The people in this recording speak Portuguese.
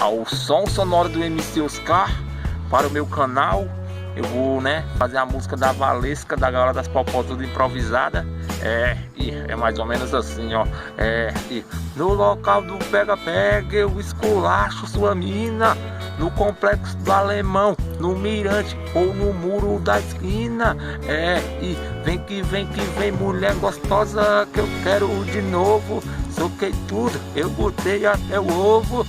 ao som sonoro do MC Oscar para o meu canal. Eu vou, fazer a música da Valesca, da Gaiola das Popó, tudo improvisada. É mais ou menos assim, ó. No local do pega-pega eu esculacho sua mina. No complexo do Alemão, no mirante ou no muro da esquina. E vem que vem, mulher gostosa, que eu quero de novo. Soquei tudo, eu botei até o ovo.